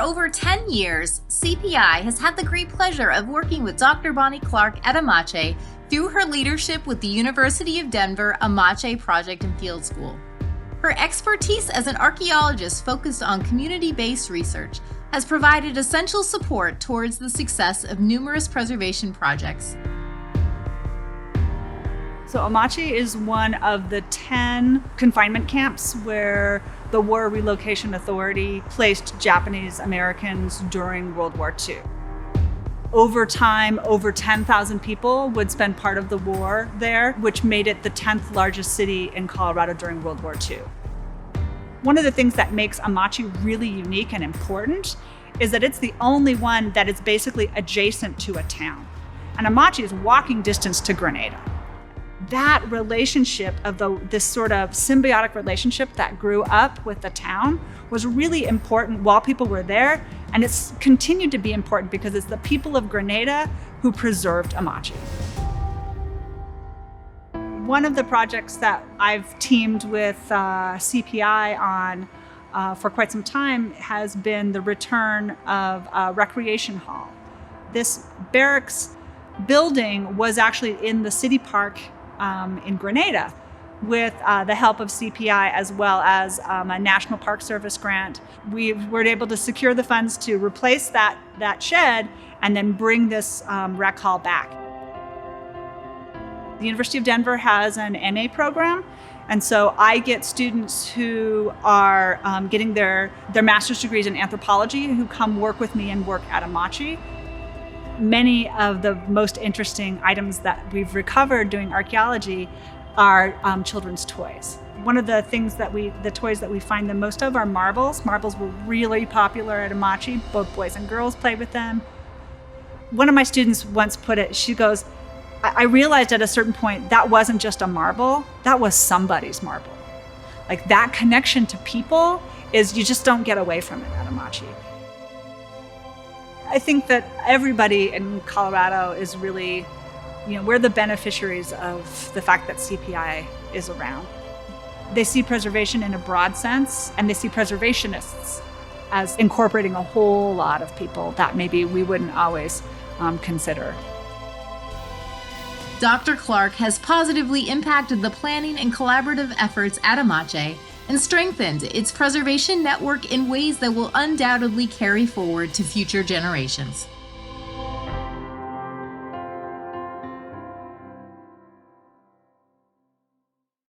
For over 10 years, CPI has had the great pleasure of working with Dr. Bonnie Clark at Amache through her leadership with the University of Denver Amache Project and Field School. Her expertise as an archaeologist focused on community-based research has provided essential support towards the success of numerous preservation projects. So Amache is one of the 10 confinement camps where the War Relocation Authority placed Japanese Americans during World War II. Over time, over 10,000 people would spend part of the war there, which made it the 10th largest city in Colorado during World War II. One of the things that makes Amache really unique and important is that it's the only one that is basically adjacent to a town. And Amache is walking distance to Granada. That relationship of this sort of symbiotic relationship that grew up with the town was really important while people were there, and it's continued to be important because it's the people of Granada who preserved Amache. One of the projects that I've teamed with CPI on for quite some time has been the return of a recreation hall. This barracks building was actually in the city park in Granada with the help of CPI as well as a National Park Service grant. We were able to secure the funds to replace that shed and then bring this rec hall back. The University of Denver has an MA program, and so I get students who are getting their master's degrees in anthropology who come work with me and work at Amache. Many of the most interesting items that we've recovered doing archaeology are children's toys. One of the things the toys that we find the most of are marbles. Marbles were really popular at Amache. Both boys and girls played with them. One of my students once put it, she goes, I realized at a certain point that wasn't just a marble, that was somebody's marble. Like that connection to people is, you just don't get away from it at Amache. I think that everybody in Colorado is really, we're the beneficiaries of the fact that CPI is around. They see preservation in a broad sense, and they see preservationists as incorporating a whole lot of people that maybe we wouldn't always consider. Dr. Clark has positively impacted the planning and collaborative efforts at Amache and strengthened its preservation network in ways that will undoubtedly carry forward to future generations.